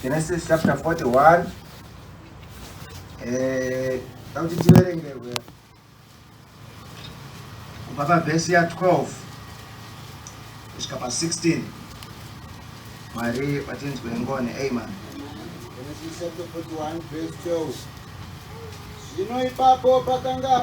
Genesis chapter 41. Verse 12 kusvika 16. Mwari watinzwe ngoni. Amen. Genesis chapter 41 verse 12. Zvino ipapo pakanga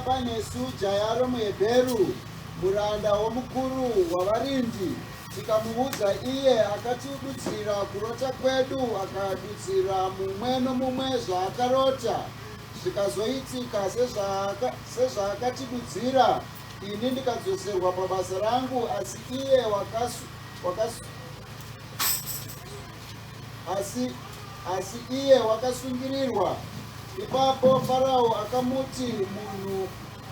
pane suja yaro muHebheru, muranda womukuru wavarindi. Tikamuudza iye akatidudzira kurota kwedu, akadudzira mumwe nomumwe zvaakarota. Zvikazoitika sezvaakatidudzira, ini ndikadzoserwa pabasa rangu, asi iye wakasungirirwa. Ipapo Farao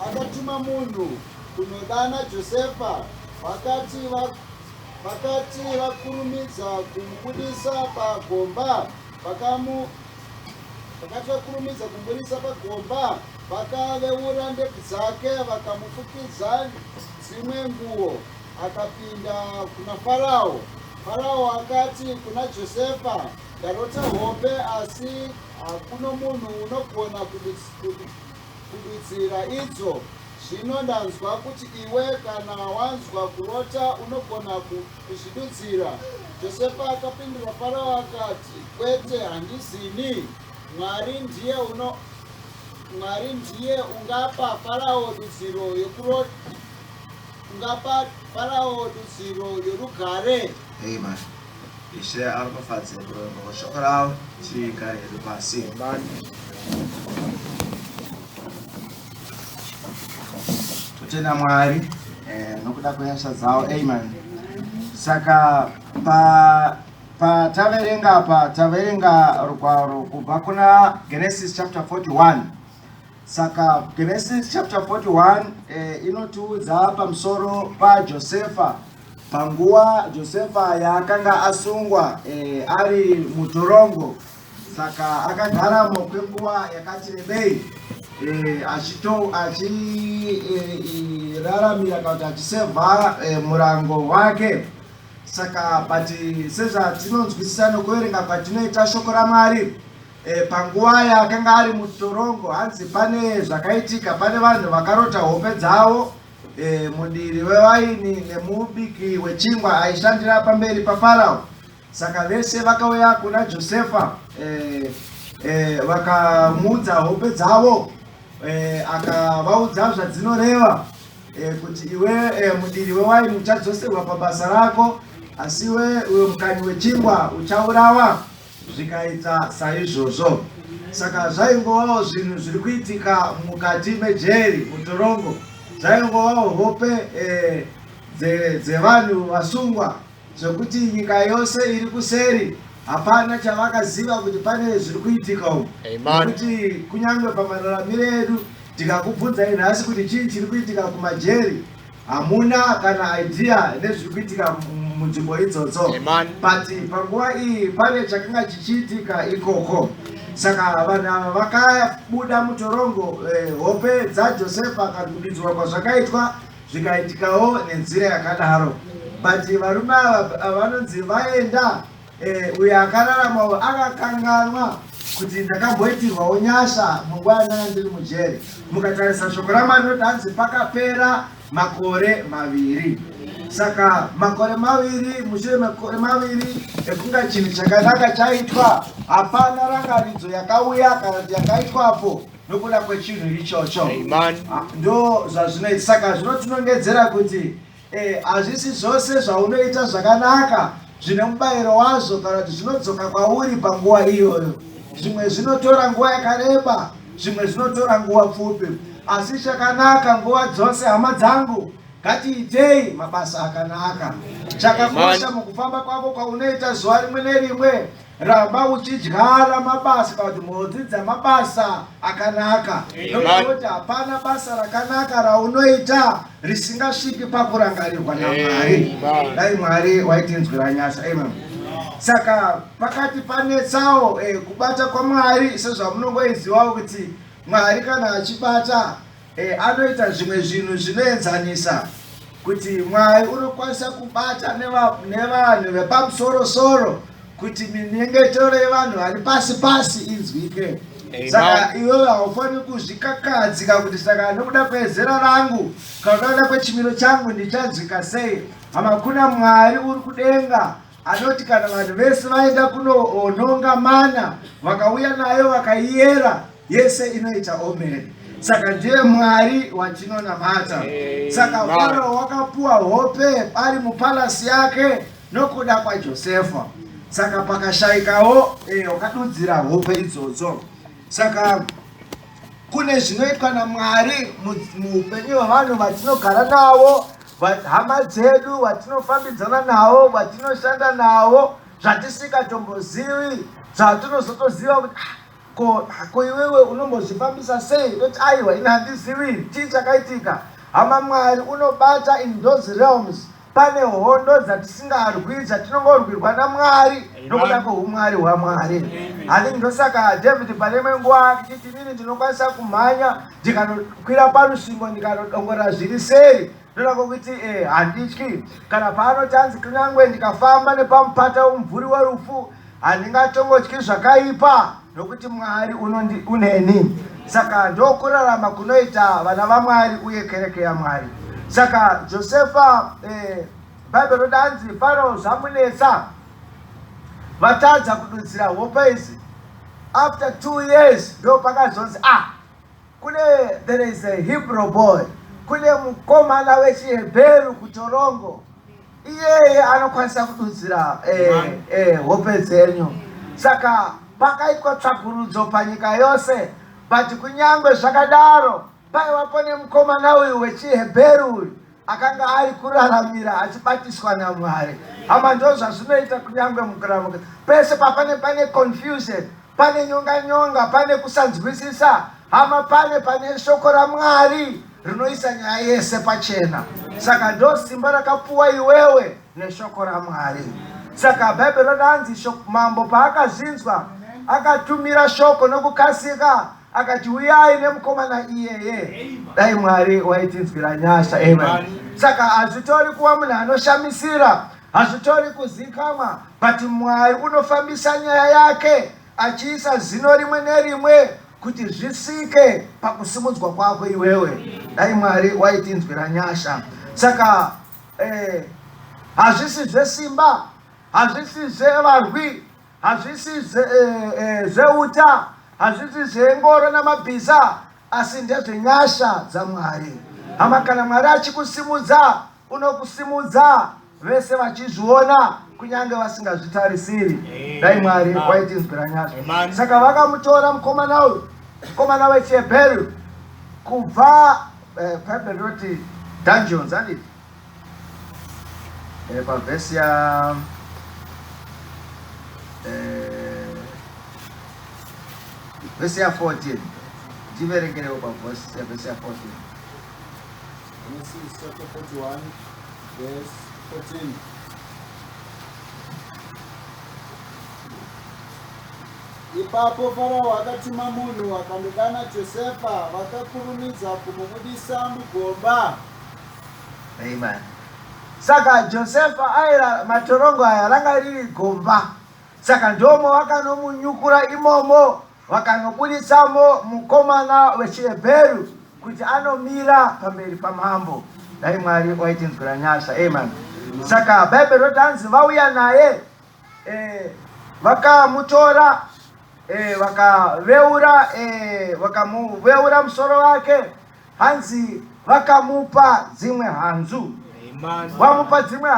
akatuma munhu kunodana Josefa. Vakati vakurumidza kumubudisa pagomba, vakaveura ndebvu dzake, vakamufukidza dzimwe nguo, akapinda kuna Farao. Farao akati kuna Josefa, ndarota hope, asi hakuno munhu unogona kududzira idzo. Zvino ndanzwa kuti iwe kana wanzwa kurota unogona kuzvidudzira. Josefa akapindura Farao akati, kwete, handizini. Mwari ndiye ungapa Farao dudziro yorugare. Amen. Ishe arikufadze kurongo shoko rawo chigare pasi. Totenda Mwari nokuda kwehasha dzawo. Amen. Saka taverenga rugwaro kubva kuna Genesis chapter 41. Saka Genesis chapter 41 inotiudza pamusoro paJosefa, panguva Josefa yaakanga asungwa ari mutorongo. Saka akagaramo kwenguva yakati rebei, achiraramira kana kuti achisevha murango wake. Saka pati sezvatinonzwisisa nokuverenga kwatinoita shoko raMwari, panguva yaakanga ari mutorongo, hanzi pane zvakaitika. Pane vanhu vakarota hope dzavo, mudiri wewaini nemubiki wechingwa aishandira pamberi paFarao. Saka vese vakauya kuna Josefa, vakamuudza hope dzavo, akavaudza zvadzinoreva, kuti iwe mudiri wewaini uchadzoserwa pabasa rako, asi iwe mukanyi wechingwa uchaurawa. Zvikaita saizvozvo. Saka zvaingovawo zvinhu zviri kuitika mukati mejeri, mutorongo. Zvaingovawo hope dzevanhu vasungwa, zvokuti nyika yose iri kuseri hapana chavakaziva kuti pane zviri kuitika umu. Nokuti kunyange pamararamiro edu tikakubvunzai nhasi kuti chii chiri kuitika kumajeri, hamuna kana idea nezviri kuitika munzvimbo idzodzo. But panguva iyi pane chakanga chichiitika ikoko. Saka vanhu ava vakabuda mutorongo, hope dzaJosefa kakududzwa kwazvakaitwa zvikaitikawo nenzira yakadaro. But varume ava vanonzi vaenda, uyo akararamawo akakanganwa kuti ndakamboitirwawo nyasha munguva yandanga ndiri mujeri. Mukatarisa shoko raMwari rinoti hanzi pakapera makore maviri. Saka makore maviri, mushure makore maviri ekunga chinhu chakanaka chaitwa, hapana rangaridzo yakauya kana kuti yakaitwapo nokuda kwechinhu ichocho. Ndo zvazvinoita. Saka zvinotinongedzera kuti hazvisi zvose zvaunoita zvakanaka zvine mubayiro wazvo kana kuti zvinodzoka kwauri panguva iyoyo. Zvimwe zvinotora nguva yakareba, zvimwe zvinotora nguva pfupi. Asi chakanaka nguva dzose, hama dzangu, ngatiitei mabasa akanaka. Chakakosha mukufamba kwako kwaunoita zuva rimwe nerimwe, ramba uchidyara mabasa kana kuti mhodzi dzamabasa akanaka. Nokuti hapana basa rakanaka raunoita risingasviki pakurangarirwa naMwari. Dai Mwari waitinzwira nyasha. Amen. Saka pakati panetsawo kubata kwaMwari, sezvamunongoizivawo kuti Mwari kana achibata anoita zvimwe zvinhu zvinoenzanisa. kuti Mwari unokwanisa kubata nevanhu vepamusoro-soro kuti minyengetero yevanhu vari pasi-pasi inzwike. Saka iwewe haufani kuzvikakadzika kuti saka nokuda kwezera rangu kana nokuda kwechimiro changu ndichanzwika sei. Hama kuna Mwari uri kudenga anoti kana vanhu vese vaenda kunononga mana vakauya nayo vakaiyera yese inoita omeri. Saka ndiye Mwari watinonamata. Saka Farao wakapuwa hope ari mupalasi yake nokuda kwaJosefa. Saka pakashaikawo wakadudzira hope idzodzo. Saka kune zvinoitwa naMwari muupenyu hwavanhu vatinogara navo, hama dzedu vatinofambidzana navo, vatinoshanda navo, zvatisingatombozivi, zvatinozotoziva kuti ko iwewe unombozvifambisa sei? Toti aiwa ini handizivi chii chakaitika. Hama Mwari unobata in those realms. Pane hondo dzatisingarwi dzatinongorwirwa naMwari nokuda kweumwari hwaMwari. Ani ndosaka David pane imwe nguva achiti inini ndinokwanisa kumhanya ndikanokwira parusvingo ndikanodongora zviri seri ndoda kwokuti handityi. Kana paanotanzi kunyangwe ndikafamba nepamupata womumvuri werufu handingatongotyi zvakaipa nokuti Mwari uneni. Saka ndokurarama kunoita vana vaMwari uye kereke yaMwari. Saka Josefa Bible rodanzi Farao zvamunetsa vatadza kududzira hope idzi. After 2 years ndo pakazonzi there is a Hebrew boy, kune mukomana wechiHebheru kutorongo, iyeye anokwanisa kududzira hope dzenyu. Saka pakaitwa tsvagurudzo panyika yose, but kunyangwe zvakadaro paivapo nemukomana uyu wechiHebheru uyu akanga ari kuraramira achibatiswa naMwari. Hama ndo zvazvinoita kunyangwe mukurarama pese pane confusion, pane nyonga, pane kusanzwisisa. Hama pane shoko raMwari rinoisa nyaya yese pachena. Saka ndo simba rakapuwa iwewe neshoko raMwari. Saka Bible rodanzi mambo paakazvinzwa akatumira shoko nokukasika akati uyai nemukomana iyeye. Dai Mwari waitinzwira nyasha. Amen. Saka hazvitori kuva munhu anoshamisira, hazvitori kuzikamwa, but Mwari unofambisa nyaya yake achiisa zino rimwe nerimwe kuti zvisike pakusimudzwa kwako iwewe. Dai Mwari waitinzwira nyasha. Saka hazvisi zvesimba, hazvisi zvevarwi, hazvisi zveuta, hazvisi zvengoro namabhiza, asi ndezvenyasha dzaMwari. Hama kana Mwari achikusimudza unokusimudza vese vachizviona kunyange vasingazvitarisiri. Dai Mwari waitinzwira nyasha. Saka vakamutora mukomana wechiHebheru kubva Bible roti dungeons anditi pavhesi ya vhesi ya 14 ndiverengerewo pavhesi ya 14. Genesis chapter 41 verse 14. Ipapo Farao akatuma munhu akandodana Josefa, vakakurumidza kumubudisa mugomba. Amen. Saka Josefa aira matorongo aya ranga riri gomba. Saka ndomo vakanomunyukura imomo vakanobudisamo mukomana wechiHebheru kuti anomira pamberi pamambo. Dai Mwari waitinzwira nyasha. Amen. Saka Bible rotanzi vauya naye vakamutora vakamuveura musoro wake, hanzi vakamupa dzimwe hanzu. Vamupa dzimwe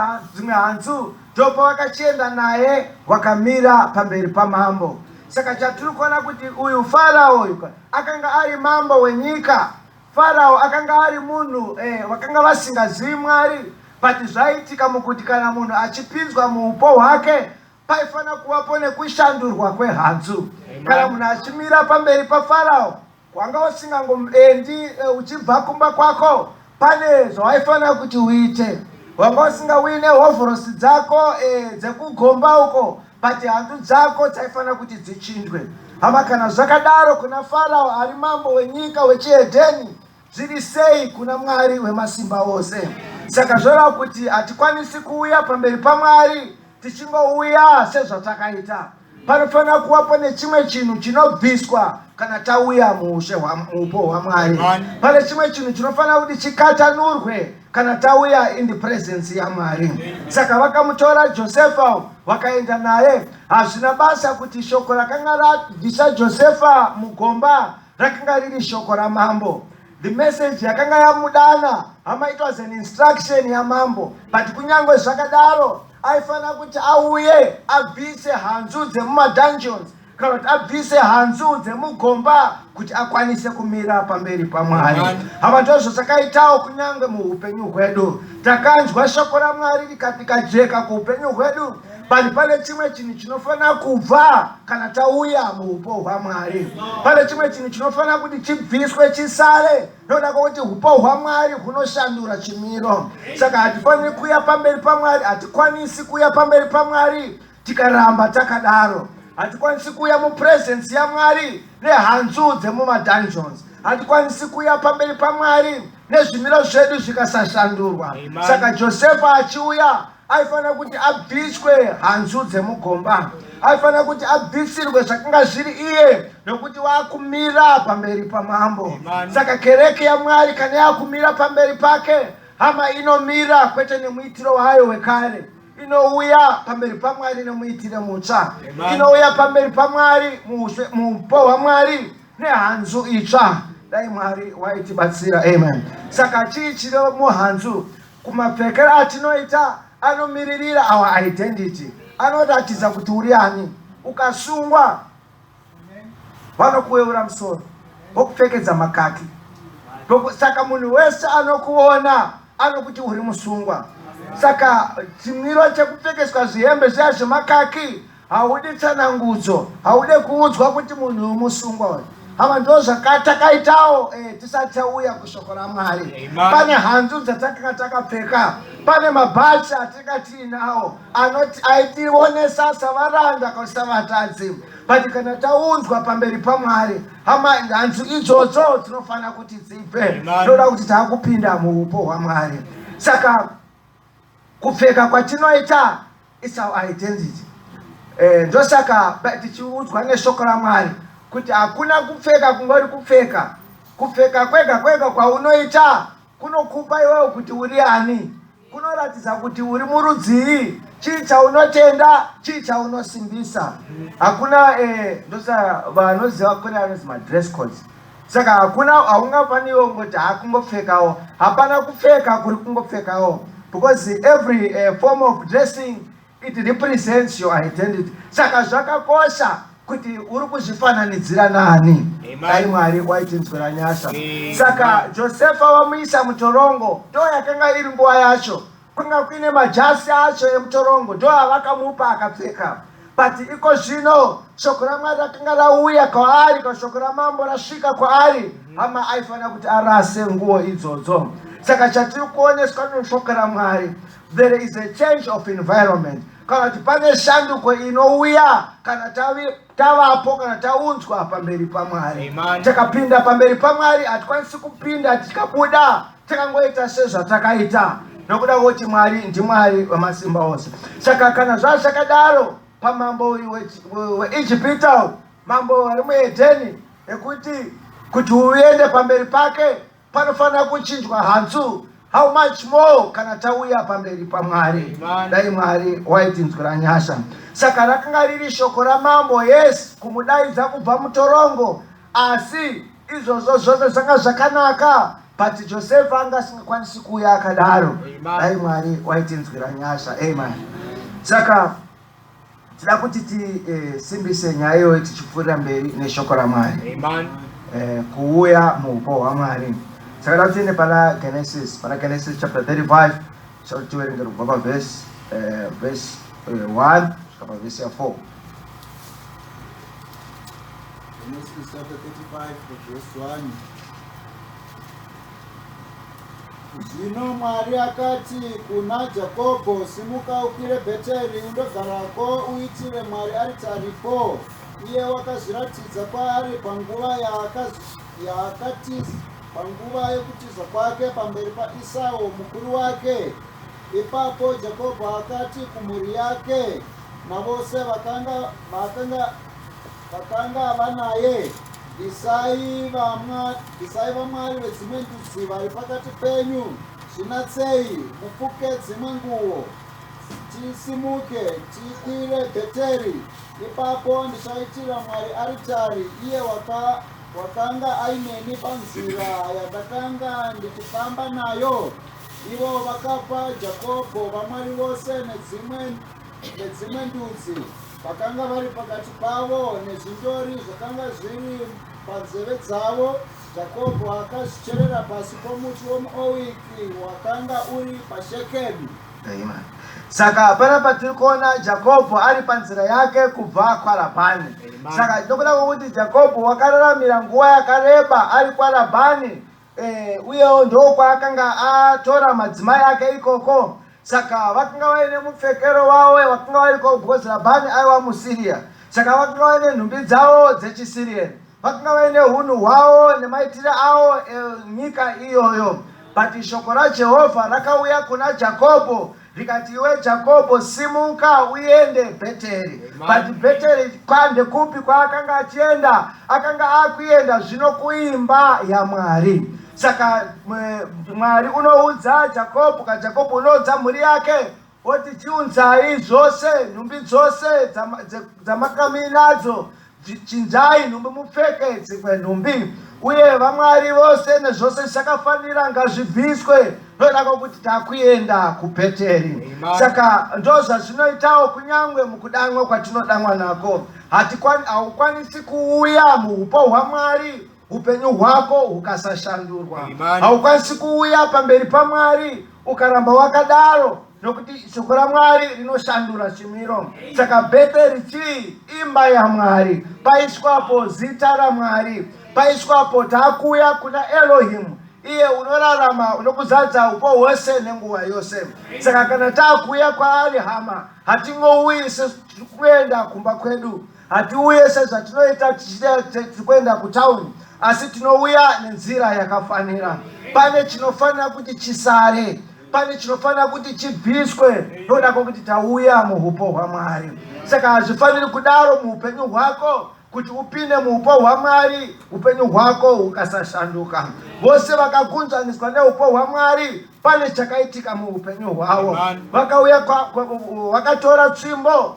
hanzu ndopa vakachienda naye vakamira pamberi pamambo. Saka chatiri kuona kuti uyu Farao uyu akanga ari mambo wenyika. Farao akanga ari munhu vakanga vasingazivi Mwari, but zvaitika mukuti kana munhu achipinzwa muupo hwake paifana kuvapo nekushandurwa kwehanzu. Kana munhu achimira pamberi paFarao wanga usingangoendi uchibva kumba kwako, pane zvawaifana kuti uite. Wanga usingauyi nehovhorosi dzako dzekugomba uko, but hanzu dzako dzaifana kuti dzichinjwe. Hama kana zvakadaro kuna Farao ari mambo wenyika wechiHedheni, zviri sei kuna Mwari wemasimba ose? Saka zvoreva kuti hatikwanisi kuuya pamberi paMwari tichingouya sezvatakaita. Panofanira kuvapo nechimwe chinhu chinobviswa kana tauya muupo hwaMwari. Pane chimwe chinhu chinofanira kuti chikatanurwe kana tauya in the presence yaMwari. Saka vakamutora Josefa vakaenda naye. Hazvina basa kuti shoko rakanga rabvisa Josefa mugomba rakanga riri shoko ramambo. The message yakanga yamudana, it was an instruction yamambo. But kunyangwe zvakadaro aifanira kuti auye abvise hanzu dzemumadungeons kana kuti abvise hanzu dzemugomba kuti akwanise kumira pamberi paMwari. Hava ndizvo zvakaitawo kunyangwe muupenyu hwedu. Takanzwa shoko raMwari rikajeka kuupenyu hwedu, bali pane chimwe chinhu chinofanira kubva kana tauya muupo hwaMwari. Pane chimwe chinhu chinofanira kuti chibviswe chisare, noda kuti upo hwaMwari hunoshandura chimiro. Saka hatifaniri kuya pamberi paMwari, hatikwanisi kuya pamberi paMwari tikaramba takadaro. Hatikwanisi kuya mupresence yaMwari nehanzu dzemumadungeons. Hatikwanisi kuya pamberi paMwari nezvimiro zvedu zvikasashandurwa. Saka Josefa achiuya aifanira kuti abviswe hanzu dzemugomba. Aifanira kuti abvisirwe zvakanga zviri iye nokuti waakumira pamberi pamambo. Saka kereke yaMwari kana yakumira pamberi pake, hama inomira kwete nemuitiro wayo wekare. Inouya pamberi paMwari nemuitire mutsva. Inouya pamberi paMwari muupo hwaMwari nehanzu itsva. Dai Mwari waitibatsira. Amen. Saka chii chiri muhanzu? Kumapfekero atinoita anomiririra our identity. Anoratidza kuti uri ani. Ukasungwa vanokuveura musoro vokupfekedza makaki. Saka munhu wese anokuona anokuti uri musungwa. Saka chimiro chekupfekeswa zvihembe zviya zvemakaki haudi tsanangudzo, haude kuudzwa kuti munhu musungwa. Hava ndo zvakatakaitawo tisati tauya kushoko raMwari. Pane hanzu dzatakanga takapfeka, pane mabhachi atinga tiinawo aitionesa savaranda kana savatadzi. But kana taunzwa pamberi paMwari, hama hanzu idzodzo dzinofanira kuti dzibve. Ndoda kuti taakupinda muupo hwaMwari. Saka kupfeka kwatinoita is our identity. Ndosaka tichiudzwa neshoko raMwari kuti hakuna kupfeka kungori kupfeka. Kupfeka kwega kwega kwaunoita kunokupa iwewe kuti uri ani. Kunoratidza kuti uri murudzii, chii chaunotenda, chii chaunosimbisa. Hakuna ndosa vanoziva kune anozi madress codes. Saka hakuna haungafaniwo ngoti hakungopfekawo. Hapana kupfeka kuri kungopfekawo. Because every form of dressing, it represents your identity. Saka zvakakosha kuti uri kuzvifananidzira nani. Dai Mwari waitinzwira nyasha. Saka Josefa vamuisa mutorongo, ndo yakanga iri nguva yacho. Kwanga kuine majasi acho emutorongo, ndo avakamupa akapfeka. But iko zvino shoko raMwari rakanga rauya kwaari, shoko ramambo rasvika kwaari, hama aifanira kuti arase nguo idzodzo. Saka chatiri kuoneswa neshoko raMwari, there is a change of environment. Kana kuti pane shanduko inouya kana tavapo kana taunzwa pamberi paMwari. Takapinda pamberi paMwari, hatikwanisi kupinda tikabuda takangoita sezvatakaita, nokuda kuti Mwari ndiMwari wamasimba ose. Saka kana zvazvakadaro pamambo weIjipita, mambo ari muEdheni, kuti uende pamberi pake panofanira kuchinjwa hanzu. How much more kana tauya pamberi paMwari. Dai Mwari waitinzwira nyasha. Saka rakanga riri shoko ramambo, yes, kumudaidza kubva mutorongo, asi izvozvo zvose zvanga zvakanaka, but Josefa anga asingakwanisi kuuya akadaro. Dai Mwari waitinzwira nyasha. Amen. Saka tida kuti tisimbise nyaya iyoyo tichipfuurira mberi neshoko raMwari. Kuuya muupo hwaMwari. Saka tiende pana Genesis chapter 35, shall tiwerenge kubva verse 1 kusvika verse 4. Genesis chapter 35 verse 1. Zvino Mwari akati kuna Jakobho, simuka ukwire Bheteri undogarako, uitire Mwari aritaripo. Iye wakazviratidza kwaari panguva panguva yekutiza kwake pamberi paEsau mukuru wake. Ipapo Jakobo akati kumhuri yake navose vakanga vanaye, Isai vamwari vedzimwe ndudzi vari pakati penyu, zvinatsei mufuke dzimwe nguo, tisimuke tikwire Bheteri. Ipapo ndichaitira Mwari aritari, iye wakanga aineni panzira yandakanga ndichifamba nayo. Ivo vakapa Jakobo vamwari vose nedzimwe ndudzi vakanga vari pakati pavo, nezvindori zvakanga zviri panzeve dzavo. Jakobo akazvicherera pasi pomuti womuowiki wakanga uri paShekemu. Amen. Saka panapa tiri kuona Jakobo ari panzira yake kubva kwaRabhani. Saka ndokuda kuti Jakobo wakararamira nguva yakareba ari kwaRabhani, uyewo ndokwaakanga atora madzimai ake ikoko. Saka vakanga vaine mupfekero wavo vakanga variko, because Rabhani aiva muSiria. Saka vakanga vaine nhumbi dzavo dzechiSirian, vakanga vaine unhu hwavo nemaitiro avo nyika iyoyo. But shoko raJehovha rakauya kuna Jakobo rikati, iwe Jakobo, simuka uende Bheteri. But Bheteri kwande kupi kwaakanga achienda? Akanga akuenda zvino kuimba yaMwari. Saka Mwari unoudza Jakobo, kaJakobo unoudza mhuri yake oti chiunzai zvose, nhumbi dzose dzamakami nadzo, chinjai nhumbi mupfeke dzimwe nhumbi, uye vamwari vose nezvose zvakafanira ngazvibviswe, noda kuti takuenda kuBheteri. Saka ndo zvazvinoitawo kunyangwe mukudanwa kwatinodanwa nako. Haukwanisi kuuya muupo hwaMwari upenyu hwako hukasashandurwa. Haukwanisi kuuya pamberi paMwari ukaramba wakadaro, nokuti shoko raMwari rinoshandura chimiro. Saka Bheteri chii? Imba yaMwari, paiswapo zita raMwari, paiswapo takuya kuna Elohimu, iye unorarama unokuzadza upo hwose nenguva yose. Saka kana takuya kwaari hama, hatingouyi sekuenda kumba kwedu, hatiuye sezvatinoita tichienda kutauni, asi tinouya nenzira yakafanira. Pane chinofanira kuti chisare, pane chinofanira kuti chibviswe, noda kuti tauya muupo hwaMwari. Saka hazvifaniri kudaro muupenyu hwako kuti upinde muupo hwaMwari upenyu hwako hukasashanduka. Vose vakagunzvaniswa neupo hwaMwari, pane chakaitika muupenyu hwavo. Vakauya vakatora tsvimbo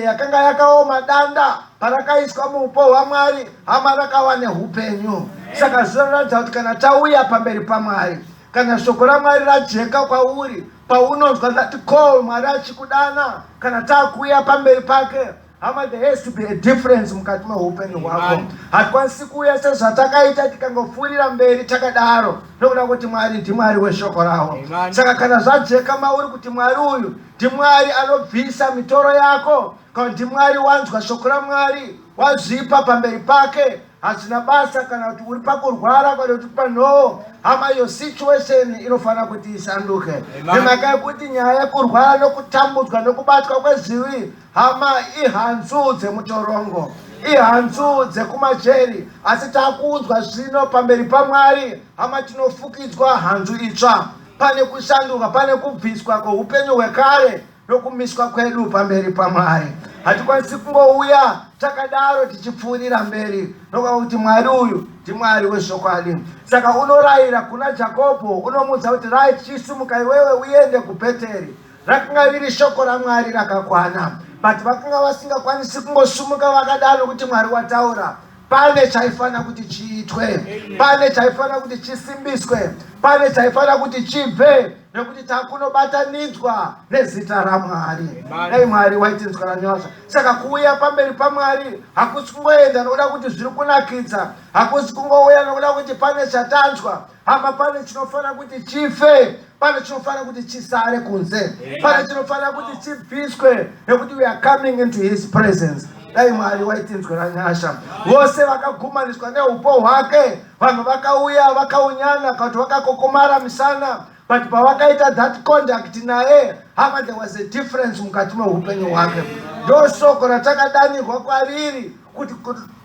yakanga yakaoma danda, parakaiswa muupo hwaMwari, hama rakava neupenyu. Saka zvinoratidza kuti kana tauya pamberi paMwari, kana shoko raMwari rajeka kwauri, paunonzwa that call Mwari achikudana, kana takuya pamberi pake, hama, there has to be a difference mukati meupenyu hwako. Hatikwanisi kuuya sezvatakaita tikangofurira mberi takadaro, nokuda kuti Mwari ndiMwari weshoko rawo. Saka kana zvajeka mauri kuti Mwari uyu ndiMwari anobvisa mitoro yako, kana ndiMwari wanzwa shoko raMwari wazvipa pamberi pake, hazvina basa kana kuti uri pakurwara kana kuti panhoo, hama, your situation inofanira kuti ishanduke. Nemhaka yekuti nyaya yekurwara nokutambudzwa nokubatwa kwezvivi, hama, ihanzu dzemutorongo, ihanzu dzekumajeri. Asi takuudzwa zvino pamberi paMwari, hama, tinofukidzwa hanzu itsva. Pane kushanduka, pane kubviswa kweupenyu hwekare nokumiswa kwedu pamberi paMwari. Hatikwanisi kungouya takadaro tichipfuurira mberi, nokuda kuti Mwari uyu ndiMwari wezvokwadi. Saka unorayira kuna Jakobo, unomudza kuti right, chisumuka iwewe uende kuBheteri. Rakanga riri shoko raMwari rakakwana, but vakanga vasingakwanisi kungosumuka vakadaro kuti Mwari wataura. Pane chaifanira kuti chiitwe, pane chaifanira kuti chisimbiswe, pane chaifanira kuti chibve, nekuti takunobatanidzwa nezita raMwari. Dai Mwari waitinzwa ranyosva. Saka kuuya pamberi paMwari hakusi kungoenda nokuda kuti zviri kunakidza, hakusi kungouya nokuda kuti pane chatanzwa, hama, pane chinofanira kuti chife, pane chinofanira kuti chisare kunze, pane chinofanira kuti chibviswe, nekuti we are coming into his presence. Dai Mwari waitinzwa ranyasha. Vose vakagumaniswa neupo hwake, vanhu vakauya vakaunyana kuti vakakokomara misana, but pavakaita that conduct naye, hama, there was a difference mukati meupenyu hwake. Ndo shoko ratakadanirwa kwariri kuti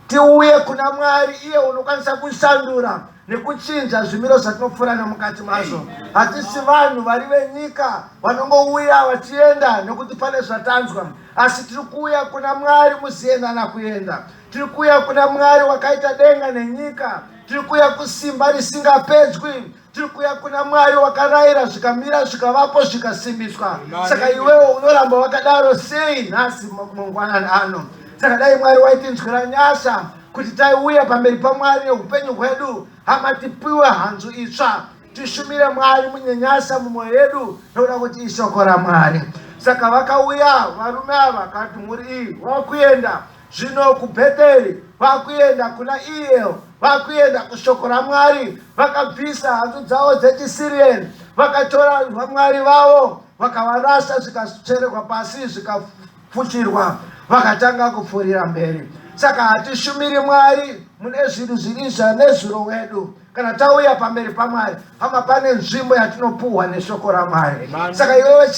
tiuye kuna Mwari, iye unokwanisa kushandura nekuchinja zvimiro zvatinopfuura nemukati mazvo. Hatisi vanhu vari venyika vanongouya vachienda nekuti pane zvatanzwa, asi tiri kuuya kuna Mwari muziendana kuenda. Tiri kuuya kuna Mwari wakaita denga nenyika. Tiri kuuya kusimba risingapedzwi. Tiri kuuya kuna Mwari wakarayira zvikamira zvikavapo zvikasimbiswa. Saka iwewo unoramba wakadaro sei nhasi mangwanani ano? Saka dai Mwari waitinzwira nyasha kuti taiuya pamberi paMwari neupenyu hwedu, hama tipiwe hanzu itsva, tishumire Mwari munyenyasa mumwoyo yedu nokuda kuti ishoko raMwari. Saka vakauya varume ava kati mhuri iyi vakuenda zvino kuBheteri, vakuenda kuna Iyel, vakuenda kushoko raMwari, vakabvisa hanzu dzavo dzechiSirieni, vakatora vamwari vavo vakavarasa, zvikachererwa pasi zvikafushirwa, vakatanga kupfuurira mberi. Saka hatishumiri Mwari mune zvinhu zvirizva nezuro wedu. Kana tauya pamberi paMwari, hama pane nzvimbo yatinopuhwa neshoko raMwari. Saka iwewe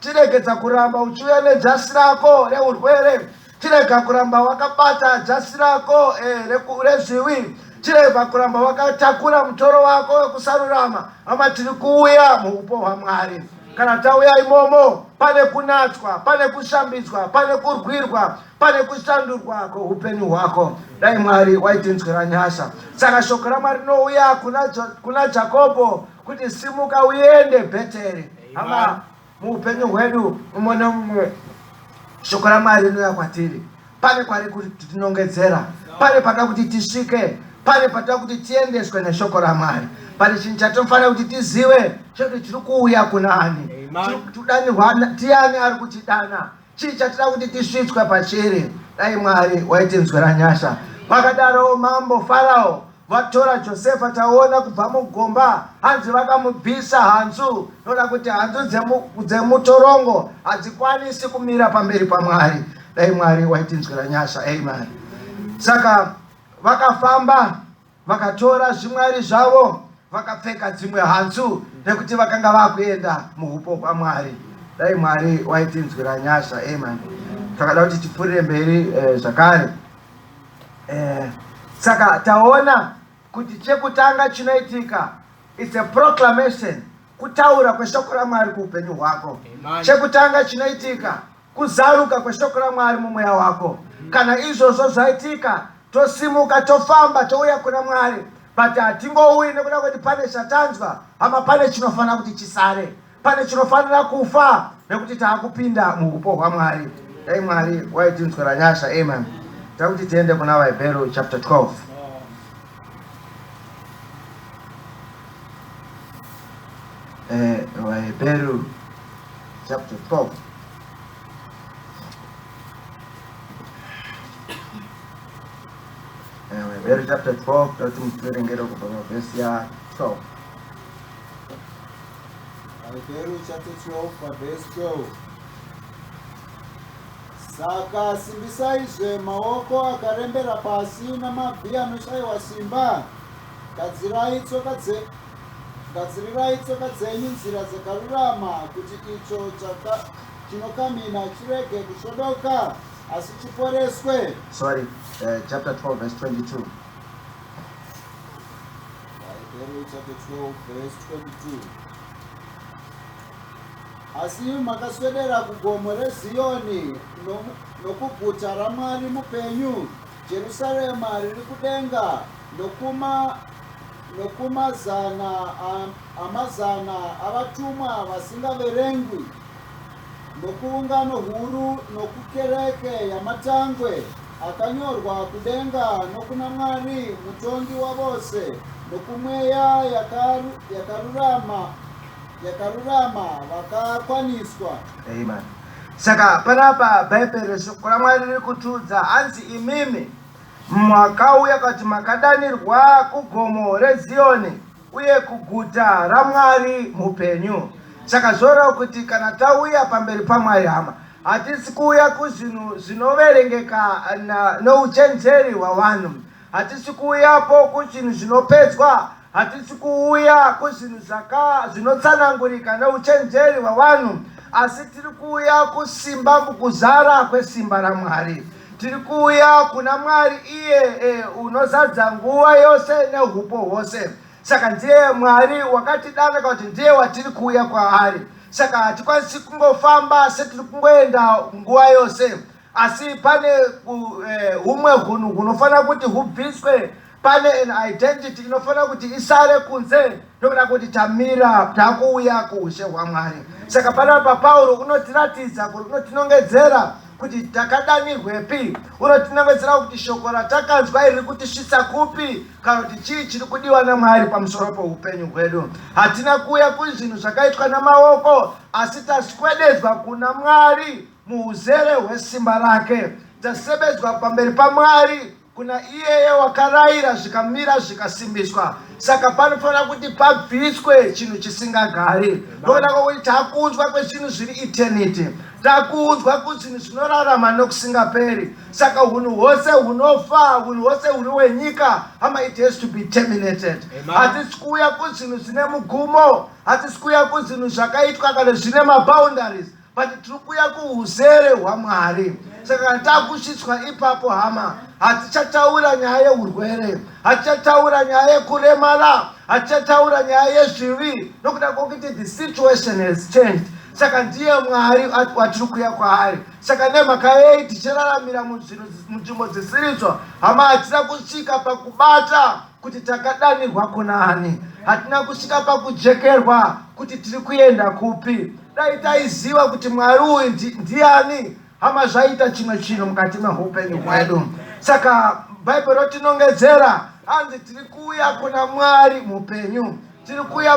chiregedza kuramba uchiuya nejasi rako reurwere, chirega kuramba wakabata jasi rako rezviwi, chirega kuramba wakatakura mutoro wako wekusarurama. Hama tiri kuuya muupo hwaMwari. Kana tauya imomo, pane kunatswa, pane kushambidzwa, pane kurwirwa, pane kushandurwa kweupenyu hwako. Dai Mwari waitinzwira nyasha. Saka shoko raMwari rinouya kuna Jakobho kuti simuka uende Bheteri. Hama muupenyu hwedu umwe nomumwe shoko raMwari rinouya kwatiri. Pane kwari kuti tinongedzera, pane pada kuti tisvike, pane pada kuti tiendeswe neshoko raMwari. Pane chinhu chatofanira kuti tizive chekuti tiri kuuya kuna ani, tudanirwa tiani ari kutidana, chii chatida kuti tisvitswe pachiri. Dai Mwari waitinzwira nyasha. Vakadaro mambo Farao vatora Josefa, taona kubva mugomba, hanzi vakamubvisa hanzu, noda kuti hanzu dzemutorongo hadzikwanisi kumira pamberi paMwari. Dai Mwari waitinzwira nyasha. Amen. Saka vakafamba vakatora zvimwari zvavo, vakapfeka dzimwe hanzu nekuti vakanga vakuenda muupo hwaMwari. Dai Mwari waitinzwira nyasha. Amen. Takada kuti tipfuurire mberi zvakare. Saka taona kuti chekutanga chinoitika, it's a proclamation, kutaura kweshoko raMwari kuupenyu hwako. Chekutanga chinoitika, kuzaruka kweshoko raMwari mumweya wako. Kana izvozvo zvaitika, tosimuka tofamba touya kuna Mwari. But hatingouyi nekuda kuti pane chatanzwa, hama pane chinofanira kuti chisare, pane chinofanira kufa nekuti taakupinda muupo hwaMwari. Dai Mwari waitinzwira nyasha. Amen. Takuti tiende kuna vaHebheru chapter 12. vaHebheru chapter 12. vaHebheru chapter 12, toti mutverengere kubva pavhesi ya 12. vaHebheru chapter 12 verse 12. Saka simbisaizve maoko akarembera pasi namabvi anoshayiwa simba. Gadzirirai tsoka dzenyu nzira dzakarurama, kuti icho chinokamina chirege kusvodoka asi chiporeswe. Sorry, chapter 12 verse 22. Chapter 12 verse 22. Asi makaswedera kugomo reZioni nokuguta raMwari mupenyu, Jerusarema riri kudenga, nokumazana amazana avatumwa vasingaverengwi, nokuungano huru, nokukereke yamatangwe akanyorwa kudenga, nokuna Mwari mutongi wavose, nokumweya yakarurama vakakwaniswa. Amen. Saka panapa Bhaibheri shoko raMwari riri kutiudza, anzi imimi makauya kuti makadanirwa kugomo reZioni uye kuguta raMwari mupenyu. Saka zvoreva kuti kana tauya pamberi paMwari, hama hatisi kuuya kuzvinhu zvinoverengeka nouchenjeri hwavanhu, hatisi kuuyapo kuzvinhu zvinopedzwa, hatisi kuuya kuzvinhu zvinotsanangurika neuchenjeri hwavanhu, asi tiri kuuya kusimba, mukuzara kwesimba raMwari. tirikuya kuna Mwari iye unozadza nguwa yose nehupo hwose. Saka ndiye Mwari wakatidana kuti ndiye watiri kuuya kwaari. Saka hatikwanisi kungofamba setiri kungoenda nguwa yose, asi pane humwe hunhu hunofanira kuti hubviswe. Pane an identity inofanira kuti isare kunze, ndokuda kuti tamira takuuya kuushe hwaMwari. Saka panapa Paulo unotiratidza kuti unotinongedzera kuti takadanirwepi, unotinongedzera kuti shoko ratakanzwa iri kutisvitsa kupi, kana kuti chii chiri kudiwa naMwari pamusoro poupenyu hwedu. Hatina kuuya kuzvinhu zvakaitwa namaoko, asi taswededzwa kuna Mwari muuzere hwesimba rake. Tasebedzwa pamberi paMwari kuna iyeye wakarayira zvikamira zvikasimbiswa. Saka panofanira kuti pabviswe chinhu chisingagari. Ndokuda kuti takunzwa kwezvinhu zviri eternity, takunzwa kuzvinhu zvinorarama nokusingaperi. Saka hunhu hwose hunofa, hunhu hwose huri hwenyika, hama, it has to be terminated. Hatisi kuuya kuzvinhu zvine mugumo, hatisi kuuya kuzvinhu zvakaitwa kana zvine maboundaries, but tiri kuuya kuuzere hwaMwari. Saka takusvitswa ipapo, hama, hatichataura nyaya yeurwere, hatichataura nyaya yekuremara, hatichataura nyaya yezvivi, nokuda kwokuti the situation has changed. Saka ndiye Mwari watiri kuuya kwaari. Saka nemhaka yei tichiraramira munzvimbo dzisirizvo, hama, hatina kusvika pakubata kuti takadanirwa kuna ani, hatina kusvika pakujekerwa kuti tiri kuenda kupi. Dai taiziva kuti Mwari uyu ndiani, hama, zvaita chimwe chinhu mukati meupenyu hwedu. Saka Bhaibheri rotinongedzera, hanzi tiri kuuya kuna Mwari mupenyu, tiri kuuya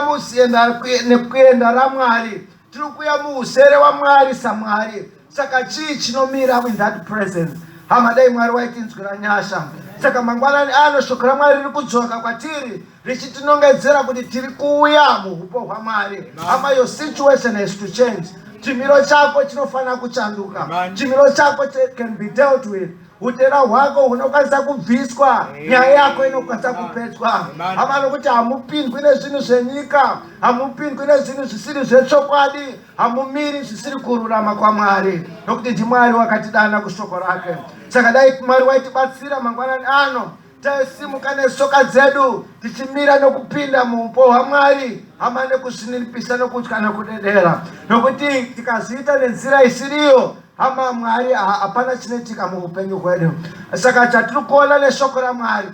nekuenda raMwari, tiri kuuya muuzere waMwari saMwari. Saka chii chinomira in that presence, hama, dai Mwari waitinzwira nyasha. Saka mangwanani ano shoko raMwari riri kudzoka kwatiri richitinongedzera kuti tiri kuuya muhupo hwaMwari. Hama, your situation has to change. Chimiro chako chinofanira kuchanduka. Chimiro chako can be dealt with. Utera hwako hunokwanisa kubviswa, nyaya yako inokwanisa kupedzwa. Hama, nokuti hamupindwi nezvinhu zvenyika, hamupindwi nezvinhu zvisiri zvechokwadi, hamumiri zvisiri kururama kwaMwari, nokuti ndiMwari wakatidana kushoko rake. Saka dai Mwari waitibatsira mangwanani ano, taisimuka netsoka dzedu tichimira nokupinda muupo hwaMwari, hama, nekuzvininipisa nokutya nokudedera, nokuti tikazviita nenzira isiriyo, hama, Mwari hapana chinoitika muupenyu hwedu. Saka chatiri kuona neshoko raMwari,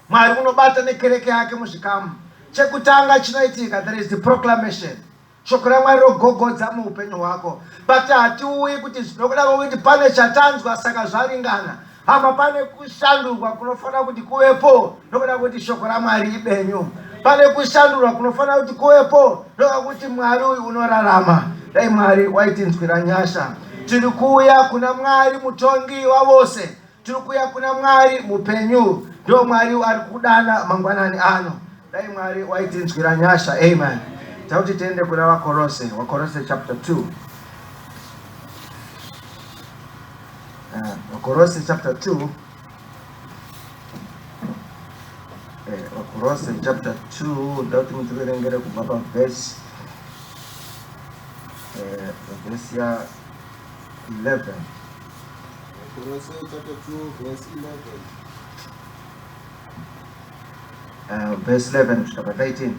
Mwari unobata nekereke yake muzvikamu. Chekutanga chinoitika, there is the proclamation. Shoko raMwari rogogodza muupenyu hwako, but hatiuyi kuti nokuda kwokuti pane chatanzwa saka zvaringana. Hama, pane kushandurwa kunofanira kuti kuvepo, nokuda kuti shoko raMwari ibenyu. Pane kushandurwa kunofanira kuti kuvepo, nokuda kuti Mwari uyu unorarama. Dai Mwari waitinzwira nyasha. Tiri kuuya kuna Mwari mutongi wavose, tiri kuuya kuna Mwari mupenyu. Ndo Mwari ari kudana mangwanani ano. Dai Mwari waitinzwira nyasha. Amen. Tauti tiende kuna Wakorose, Wakorose chapter 2. Wakorose chapter 2. Wakorose chapter 2, ndauti mutiverengere kubva verse ya 11. Wakorose chapter 2 verse 11. Verse 11 kusvika pa13.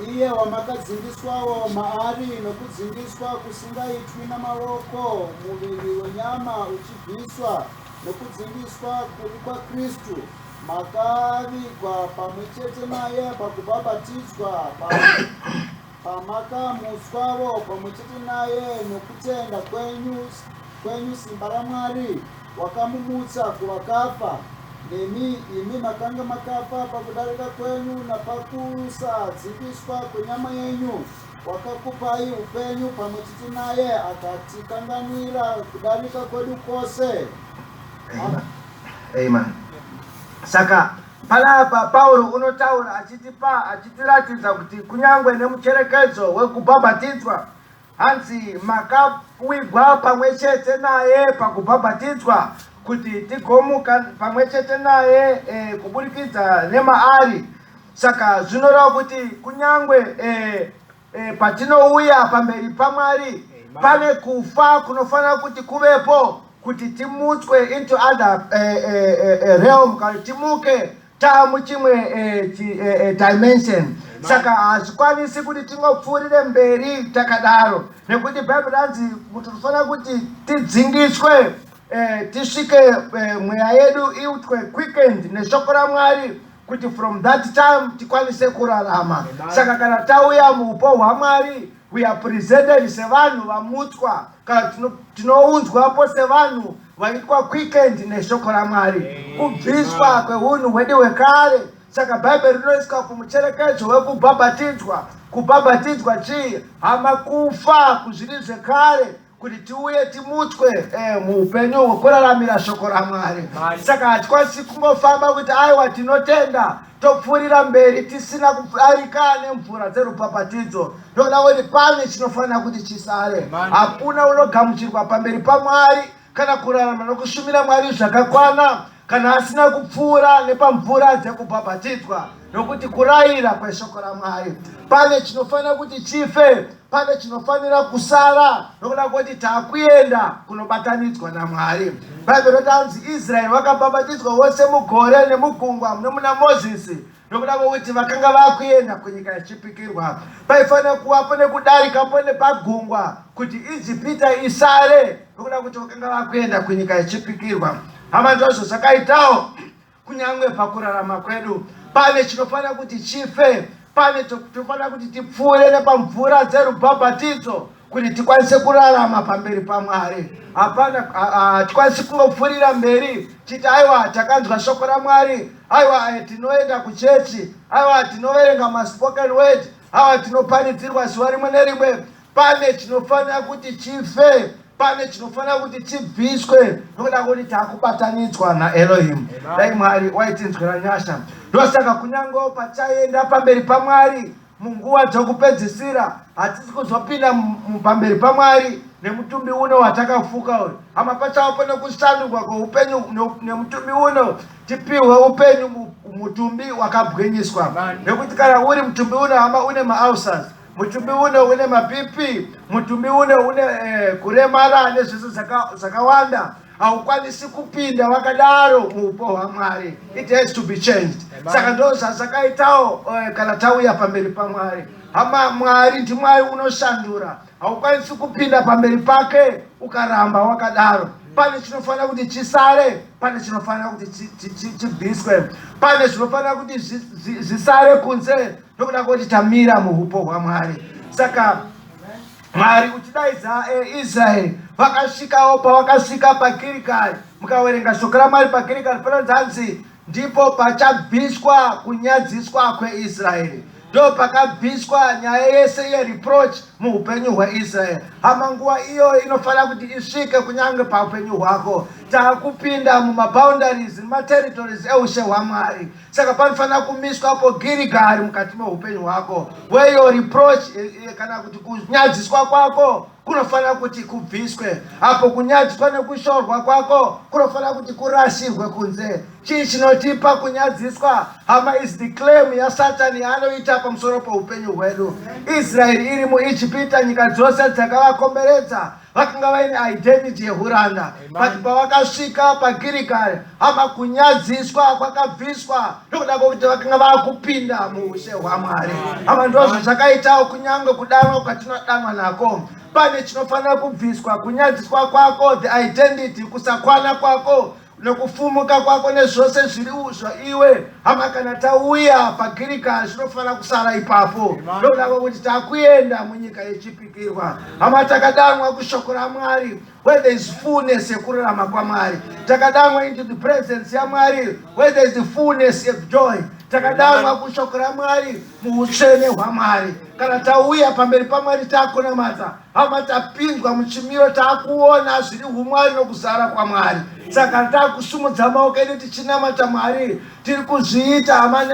Iye wamakadzingiswawo maari nokudzingiswa kusingaitwi namaoko, muviri wenyama uchibviswa nokudzingiswa kuri kwaKristu, makavigwa pamwe chete naye pakubhabhatidzwa, pamakamuswawo pamwe chete naye nokutenda kwenyu simba raMwari wakamumutsa kuvakafa. Imi makanga makafa pakudarika kwenyu napakusadzingiswa kwenyama yenyu, wakakupai upenyu pamwe chete naye akatikanganwira kudarika kwedu kwose. Amen. Saka panapa Paulo unotaura achitiratidza kuti kunyangwe nemucherekedzo wekubhabhatidzwa, hanzi makawigwa pamwe chete naye pakubhabhatidzwa, kuti tigomuka pamwe chete naye kuburikidza nemaari. Saka zvinoreva kuti kunyangwe patinouya pamberi paMwari, pane kufa kunofana kuti kuvepo kuti timutswe into other realm kana timuke muchimwe dimension. Saka hazvikwanisi kuti tingopfuurire mberi takadaro, nekuti Bible ranzi kuti tinofana kuti tidzingiswe tisvike mweya yedu iutwe quickened neshoko raMwari kuti from that time tikwanise kurarama. Saka kana tauya muupo hwaMwari we are presented sevanhu vamutswa kana tinounzwapo sevanhu vaitwa quickened neshoko raMwari, kubviswa kweunhu hwedu hwekare. Saka Bible rinoiswa kumucherekedzo wekubhabhatidzwa. Kubhabhatidzwa chii? Hama kufa kuzviri zvekare kuti tiuye timutswe muupenyu hwekuraramira shoko raMwari. Saka hatikwanisi kungofamba kuti aiwa tinotenda topfuurira mberi tisina kuarika nemvura dzerubhabhatidzo. Ndoda kuti pane chinofanira kuti chisare. Hakuna unogamuchirwa pamberi paMwari kana kurarama nokushumira Mwari zvakakwana kana asina kupfuura nepamvura dzekubhabhatidzwa nokuti kurayira kweshoko raMwari. Pane chinofanira kuti chife, pane chinofanira kusara nokuda kuti takuenda kunobatanidzwa naMwari. Bible rotanzi Israeli vakabhabhatidzwa vose mugore nemugungwa muna Mozisi nokuda kuti vakanga vakuenda kunyika yechipikirwa. Paifanira kuvapo nekudarikapo nepagungwa kuti Ijipita isare nokuda kuti vakanga vakuenda kunyika yechipikirwa. Hama ndizvo zvakaitawo kunyangwe pakurarama kwedu. Pane chinofanira kuti chife, pane tinofanira kuti tipfuure nepamvura dzerubhabhatidzo kuti tikwanise kurarama pamberi paMwari. Hapana, hatikwanisi kungopfuurira mberi chiti aiwa takanzwa shoko raMwari, aiwa tinoenda kuchechi, aiwa tinoverenga maspoken word, aiwa tinopanidzirwa zuva rimwe nerimwe. Pane chinofanira kuti chife, pane chinofanira kuti chibviswe nokuda kuti takubatanidzwa naElohim. Dai Mwari waitinzwira nyasha. Ndosaka kunyange pachaenda pamberi paMwari munguva dzokupedzisira hatisi kuzopinda pamberi paMwari nemutumbi uno watakafuka uyu. Hama pachapo nekushandurwa kweupenyu nemutumbi uno tipiwe upenyu mutumbi wakabwinyiswa. Nekuti kana uri mutumbi uno hama une maulcers, mutumbi uno une maBP, mutumbi uno une kuremara nezviso zvakawanda, haukwanisi kupinda wakadaro muupo hwaMwari. It has to be changed. Saka ndo zvazvakaitawo kana tauya pamberi paMwari. Hama Mwari ndiMwari unoshandura, haukwanisi kupinda pamberi pake ukaramba wakadaro. Pane chinofanira kuti chisare, pane chinofanira kuti chibviswe, pane zvinofanira kuti zvisare kunze nokuda kuti tamira muupo hwaMwari. Saka Mwari uchidaidza Israeli vakasvikawo pavakasvika paGirigari. Mukaverenga shoko raMwari paGirigari panonzi ndipo pachabviswa kunyadziswa kweIsraeri. Ndo pakabviswa nyaya yese yereproach muupenyu hwaIsraeli. Hama nguva iyo inofanira kuti isvike kunyange paupenyu hwako. Takupinda mumaboundaries nematerritories eushe hwaMwari. Saka panofanira kumiswapo Girigari mukati meupenyu hwako, where your reproach kana kuti kunyadziswa kwako kunofanira kuti kubviswe. Apo kunyadziswa nekushorwa kwako kunofanira kuti kurashirwe kunze. Chii chinotipa kunyadziswa? Hama is the claim yaSatani yaanoita pamusoro peupenyu hwedu. Israeli iri muIjipita, nyika dzose dzakavakomberedza vakanga vaine identity yehuranda. But pavakasvika paGirigari, hama kunyadziswa kwakabviswa nokuda kwokuti vakanga vakupinda muushe hwaMwari. Hama ndozvo zvakaitawo kunyange kudanwa kwatinodanwa nako. Pane chinofanira kubviswa, kunyadziswa kwako, the identity, kusakwana kwako nokufumuka kwako nezvose zviri iwe. Hama kana tauya paGirigari zvinofanira kusara ipapo nokuda kwokuti takuenda munyika yechipikirwa. Hama takadanwa kushoko raMwari where there is fullness yekurarama kwaMwari. Takadanwa into the presence yaMwari where there is the fullness of joy. Takadanwa kushoko raMwari muutsvene hwaMwari. Kana tauya pamberi paMwari takunamata, hama tapinzwa muchimiro, takuona zviri umwari nokuzara kwaMwari. Saka takusumudza maoko edu tichinamata Mwari, tiri kuzviita hama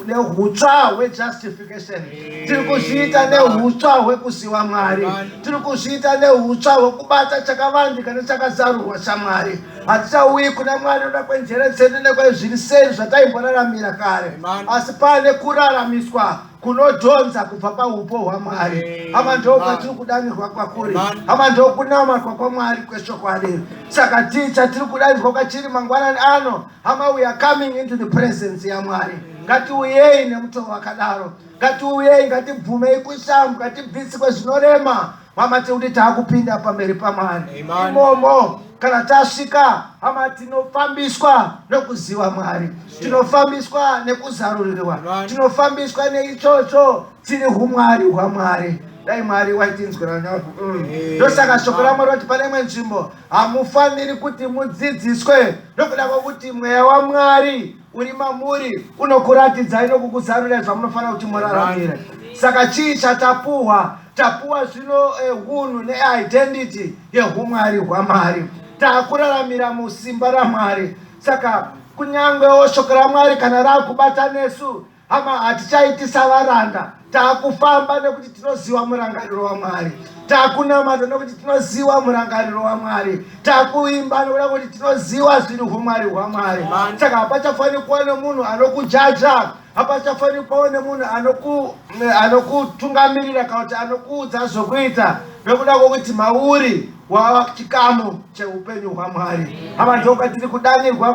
nehutsva hwejustification, tiri kuzviita nehutsva hwekuziva Mwari, tiri kuzviita nehutsva hwekubata chakavandika nechakazarurwa chaMwari. Hatichauyi kuna Mwari noda kwenjere dzedu nekwezviri seri zvataimboraramira kare, asi pane kuraramiswa kunodhonza kubva paupo hwaMwari. Hama ndo kwatiri kudanirwa kwakuri, hama ndo kunamatwa kwaMwari kweshokwadi. Saka chatiri kudanirwa kwachiri mangwanani ano, hama we are coming into the presence yaMwari. Ngatiuyei nemutoo wakadaro, ngatiuyei, ngatibvumei kushambu, ngatibvisi kwezvinorema. Mama tiri kuti taakupinda pamberi paMwari. Imomo kana tasvika, hama tinofambiswa nekuziva Mwari, tinofambiswa nekuzarurirwa, tinofambiswa neichocho tiri humwari hwaMwari. Dai Mwari waitinzwira nyako. Ndosaka shoko raMwari kuti pane imwe nzvimbo hamufaniri kuti mudzidziswe nokuda kwokuti mweya waMwari uri mamuri unokuratidzai nokukuzarurira zvamunofanira kuti muraramire. Saka chii chatapuhwa? Tapuhwa zvino hunhu neidentity yehumwari hwaMwari. Taakuraramira musimba raMwari. Saka kunyangwewo shoko raMwari kana raakubata nesu, hama hatichaiti savaranda. Taakufamba nekuti tinoziva murangariro waMwari. Taakunamata nekuti tinoziva murangariro waMwari. Taakuimba nekuda kuti tinoziva zviri humwari hwaMwari. Saka hapachafaniri kuva nemunhu anokujaja, hapachafaniri kuva nemunhu anokutungamirira kana kuti anokuudza zvokuita nekuda kwokuti mauri wava chikamu cheupenyu hwaMwari. Hama ndo kwatiri kudanirwa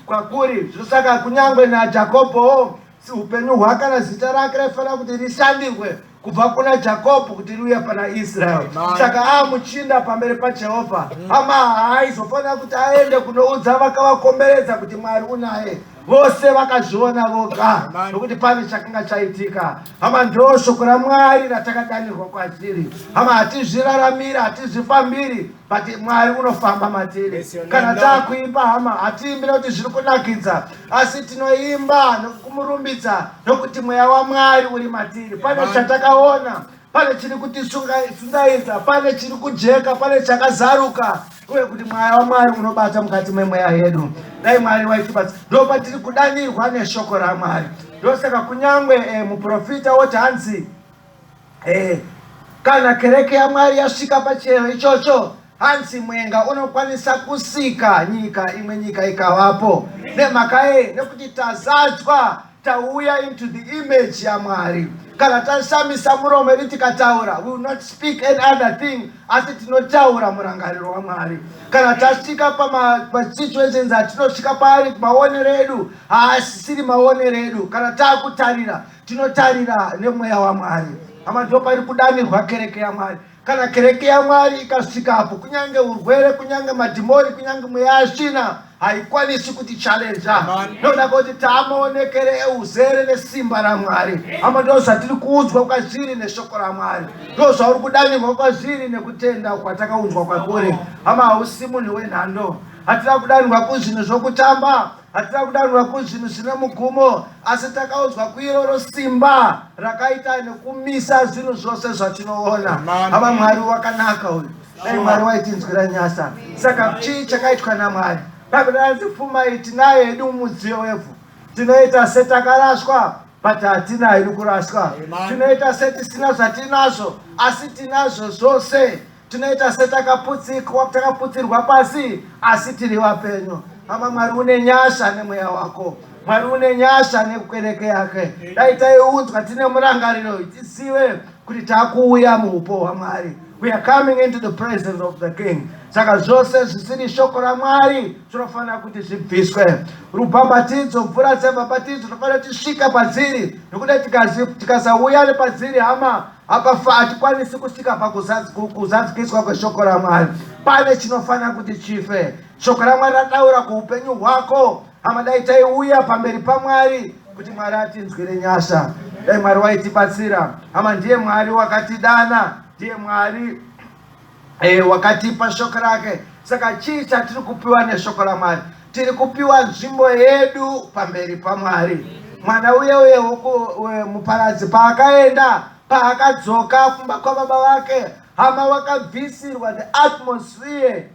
kwakuri. Zvosaka kunyangwe naJakobho upenyu hwake nazita rake raifanira kuti rishandirwe kubva kuna Jakobho kuti riuye pana Israel. Saka muchinda pamberi paJehovha, hama haizofanira kuti aende kunoudza vakavakomberedza kuti Mwari unaye. Vose vakazviona voga nokuti pane chakanga chaitika. Hama ndo shoko raMwari ratakadanirwa kwachiri. Hama hatizviraramira, hatizvifambiri, but Mwari unofamba matiri. Kana taakuimba, hama hatiimbi nokuti zviri kunakidza, asi tinoimba nokumurumbidza nokuti mweya waMwari uri matiri. Pane chatakaona, pane chiri kutisungaidza, pane chiri kujeka, pane chakazaruka, uye kuti mweya waMwari unobata mukati memweya yedu. Dai Mwari waitibatsa. Ndo patiri kudanirwa neshoko raMwari. Ndosaka kunyangwe muprofita woti hanzi kana kereke yaMwari yasvika pachero ichocho, hanzi mwenga unokwanisa kusika nyika, imwe nyika ikavapo. Nemhaka nekuti tazadzwa, tauya into the image yaMwari. Kana tashamisa muromo riti tikataura, we will not speak any other thing, asi tinotaura murangariro waMwari. Kana tasvika pasituations atinosvika pari maonero edu haasisiri maonero edu, kana taakutarira tinotarira nemweya waMwari. Hama ndo pari kudanirwa kereke yaMwari. Kana kereke yaMwari ikasvikapo, kunyange urwere, kunyange madhimoni, kunyange mweya asvina, haikwanisi kuti challenge. Noda kuti taamaonekere euzere nesimba raMwari. Hama ndo zvatiri kuudzwa kwazviri neshoko raMwari. Ndo zvauri kudanirwa kwazviri nekutenda kwatakaunzwa kwakuri. Hama hausi munhu wenhando. Hatina kudanirwa kuzvinhu zvokutamba, hatina kudanirwa kuzvinhu zvine mugumo, asi takaudzwa kuiroro simba rakaita nekumisa zvinhu zvose zvatinoona. Hama Mwari wakanaka uyu. Dai Mwari waitinzwira nyasha. Saka chii chakaitwa naMwari? Babylon's pfuma tinayo yedu mudziyo wevhu. Tinoita setakarashwa, but hatina iri kurashwa. Tinoita setisina zvatinazvo, asi tinazvo zvose. Tinoita setakaputsirwa pasi, asi tiri vapenyu. Hama Mwari une nyasha nemweya wako. Mwari une nyasha nekereke yake. Dai taiudzwa tine murangariro, tizive kuti taakuuya muupo hwaMwari. We are coming into the presence of the King. Saka zvose zvisiri shoko raMwari zvinofanira kuti zvibviswe. Rubhabhatidzo, mvura dzebhabhatidzo zvofanira tisvika padziri, nokuti tikasauya nepadziri, hama hatikwanisi kusvika pakuzadzikiswa kweshoko raMwari. Pane chinofanira kuti chife. Shoko raMwari rataura kuupenyu hwako. Hama dai taiuya pamberi paMwari kuti Mwari atinzwire nyasha. Dai Mwari waitibatsira. Hama ndiye Mwari wakatidana, ndiye Mwari wakatipa shoko rake. Saka chii chatiri kupiwa neshoko raMwari? Tiri kupiwa nzvimbo yedu pamberi paMwari. Mwana uye muparadzi paakaenda, paakadzoka kumba kwababa vake, hama wakabvisirwa the atmosphere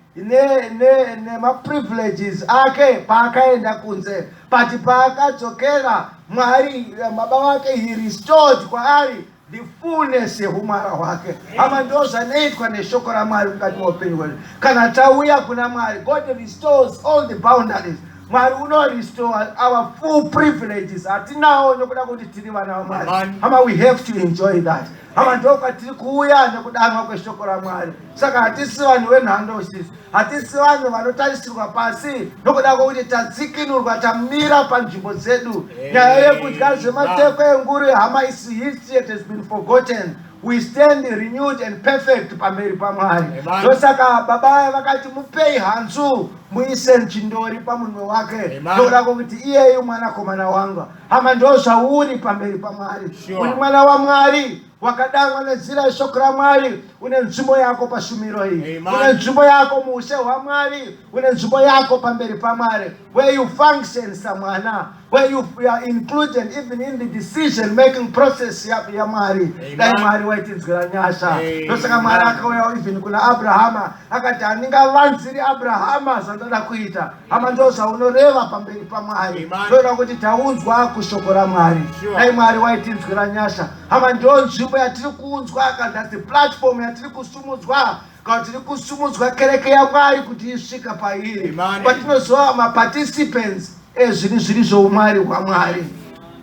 nemaprivileges ake paakaenda kunze. But paakadzokera, Mwari baba vake he restored kwaari the fullness yehumara hwake. Hama ndo zvanoitwa neshoko raMwari mukati meupenyu hwedu. Kana tauya kuna Mwari, God restores all the boundaries. Mwari restore our full privileges. Hatinawo nokuda kuti tiri vana vaMwari. Hama we have to enjoy that. Hama ndo kwatiri kuuya nekudanwa kweshoko raMwari. Saka hatisi vanhu venhando sisi. Hatisi vanhu vanotarisirwa pasi nokuda kwokuti tadzikinurwa tamira panzvimbo dzedu. Nyaya yekudya zvematekwe enguru hama isi history it has been forgotten. We stand renewed and perfect pamberi paMwari. Ndosaka baba vakati mupei hanzu muise nchindori pamunwe wake nokuda kwokuti iyeyu mwanakomana wangu. Hama ndo zvauri pamberi paMwari. Uri mwana waMwari wakadangwa nenzira yeshoko raMwari. Une nzvimbo yako pashumiro iyi. Une nzvimbo yako muushe hwaMwari. Une nzvimbo yako pamberi paMwari. Where you function samwana. Where you are included even in the decision making process ya Mwari. Dai Mwari waitinzwira nyasha. Ndosaka Mwari akauya even kuna Abrahama akati handingavanziri Abrahama zvandoda kuita. Hama ndo zvaunoreva pamberi paMwari. Ndoda kuti taunzwa kushoko raMwari. Dai Mwari waitinzwira nyasha. Hama ndo nzvimbo yatiri kuunzwa kana the platform yatiri kusumudzwa. Kana tiri kusumudzwa kereke yaMwari kuti isvika pairi. Patinozova ma-participants ezvinhu zviri zvoumwari hwaMwari.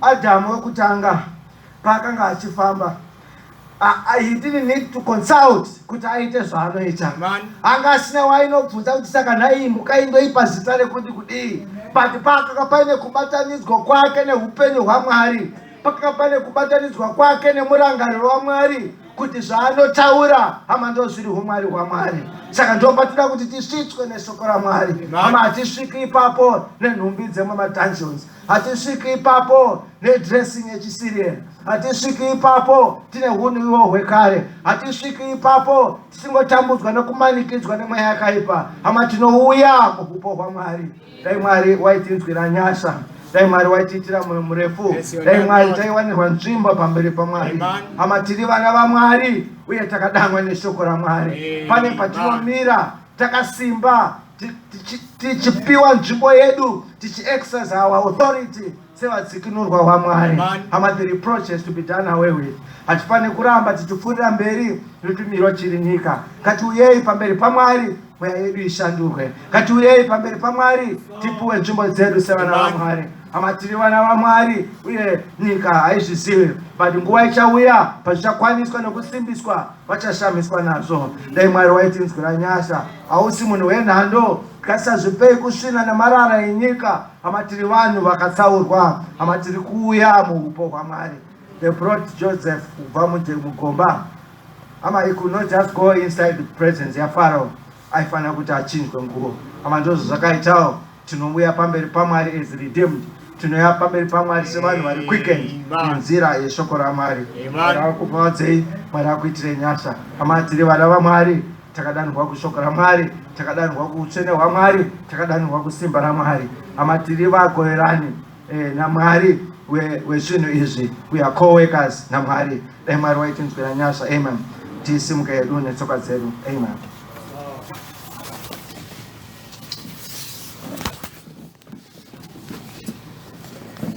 Adhamu wekutanga paakanga achifamba, he didn't need to consult kuti aite zvaanoita. Anga asina wainobvunza kuti saka nhai mhuka indoipa zita rekuti kudii. But pakanga paine kubatanidzwa kwake neupenyu hwaMwari. Pakanga paine kubatanidzwa kwake nemurangariro waMwari kuti zvaanotaura hama ndo zviri umwari hwaMwari. Saka ndo patinoda kuti tisvitswe neshoko raMwari. Hama hatisviki ipapo nenhumbi dzemuma-dungeons. Hatisviki ipapo nedressing yechiSyrian. Hatisviki ipapo tine hunhu hwekare. Hatisviki ipapo tisingotambudzwa nekumanikidzwa nemweya yakaipa. Hama tinouya muupo hwaMwari. Dai Mwari waitinzwira nyasha. Dai Mwari waitiitira moyo murefu. Dai Mwari taiwanirwa nzvimbo pamberi paMwari. Hama tiri vana vaMwari uye takadangwa neshoko raMwari. Pane patinomira takasimba tichipiwa nzvimbo yedu tichi-exercise our authority sevadzikinurwa vaMwari. Hama the reproach has to be done away with. Hatifane kuramba tichifurira mberi rutumiro chiri nyika. Ngatiuyei pamberi paMwari mweya yedu ishandurwe. Ngatiuyei pamberi paMwari tipuwe nzvimbo dzedu sevana vaMwari. Hama tiri vana vaMwari uye nyika haizvizivi. But nguva ichauya pazvichakwaniswa nekusimbiswa vachashamiswa nazvo. Dai Mwari waitinzwira nyasha. Hausi munhu wenhando. Ngasazvipei kusvina nemarara enyika. Hama tiri vanhu vakatsaurwa. Hama tiri kuuya muupo hwaMwari. They brought Joseph kubva mugomba. Hama he could not just go inside the presence ya Pharaoh. Aifana kuti achinjwe nguo. Hama ndozvo zvakaitawo. Tinouya pamberi paMwari as redeemed. Tinouya pamberi paMwari sevanhu vari quickened nenzira yeshoko raMwari. Mwari akupadzei, Mwari akuitire nyasha. Hama tiri vana vaMwari. Takadanirwa kushoko raMwari, takadanirwa kuutsvene hwaMwari, takadanirwa kusimba raMwari. Hama tiri vagoverani naMwari wezvinhu izvi. We are co-workers naMwari. Dai Mwari waitinzwira nyasha. Amen. Tisimuke hedu netsoka dzedu. Amen.